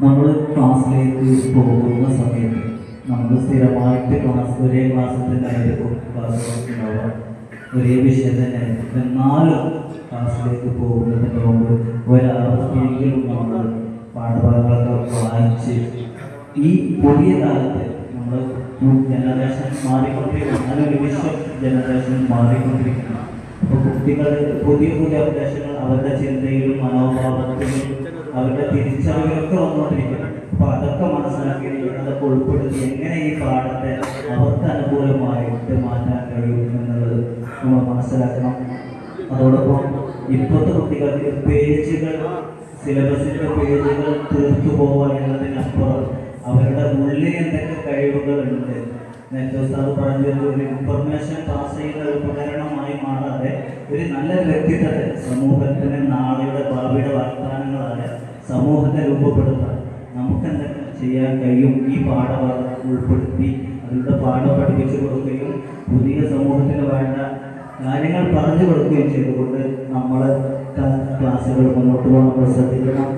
നമ്മൾ ക്ലാസ്സിലേക്ക് പോകുന്ന സമയത്ത് നമുക്ക് സ്ഥിരമായിട്ട് ഒരേ ക്ലാസ്സിൽ തന്നെ ആയിരിക്കും ക്ലാസ് ഉണ്ടാവുക, ഒരേ വിഷയം തന്നെ ആയിരിക്കും. എന്നാലും ക്ലാസ്സിലേക്ക് പോകുന്നതിന് മുമ്പ് ഒരാൾക്കെങ്കിലും നമ്മൾ പാഠഭാഗങ്ങളൊക്കെ വായിച്ച് ഈ പുതിയ കാലത്ത് നമ്മൾ ജനറേഷൻ മാറിക്കൊണ്ടിരിക്കുന്നു, നല്ലൊരു വിശ്വം ജനറേഷൻ മാറിക്കൊണ്ടിരിക്കുന്നു. അപ്പോൾ കുട്ടികൾ പുതിയ പുതിയ അപ്ഡേഷനുകൾ അവരുടെ ചിന്തയിലും മനോഭാവത്തിലും അവരുടെ തിരിച്ചറിവിലൊക്കെ വന്നുകൊണ്ടിരിക്കുന്നു. അപ്പോൾ അതൊക്കെ മനസ്സിലാക്കി അതൊക്കെ ഉൾപ്പെടുത്തി എങ്ങനെ ഈ പാഠത്തെ അവർക്ക് അനുകൂലമായിട്ട് മാറ്റാൻ കഴിയും എന്നുള്ളത് നമ്മൾ മനസ്സിലാക്കണം. അതോടൊപ്പം ഇപ്പോഴത്തെ കുട്ടികൾക്ക് പേജുകൾ, സിലബസിൻ്റെ പേജുകൾ തീർത്തു പോവുക എന്നതിനപ്പുറം അവരുടെ ഉള്ളിൽ എന്തൊക്കെ കഴിവുകളുണ്ട്, നേരത്തെ സാർ പറഞ്ഞൊരു ഇൻഫർമേഷൻ പാസ് ചെയ്യുന്ന ഒരു ഉപകരണമായി മാറാതെ ഒരു നല്ല വ്യക്തിത്വത്തെ സമൂഹത്തിന് നാളെയുടെ ഭാവിയുടെ വാഗ്ദാനങ്ങളാണ് സമൂഹത്തെ രൂപപ്പെടുത്താൻ നമുക്ക് എന്തൊക്കെ ചെയ്യാൻ കഴിയും ഈ പാഠഭാഗം ഉൾപ്പെടുത്തി അതിലൂടെ പാഠം പഠിപ്പിച്ചു കൊടുക്കുകയും പുതിയ സമൂഹത്തിന് വേണ്ട കാര്യങ്ങൾ പറഞ്ഞു കൊടുക്കുകയും ചെയ്തുകൊണ്ട് നമ്മൾ ക്ലാസ്സുകൾ മുന്നോട്ട് പോകാൻ ശ്രദ്ധിക്കണം.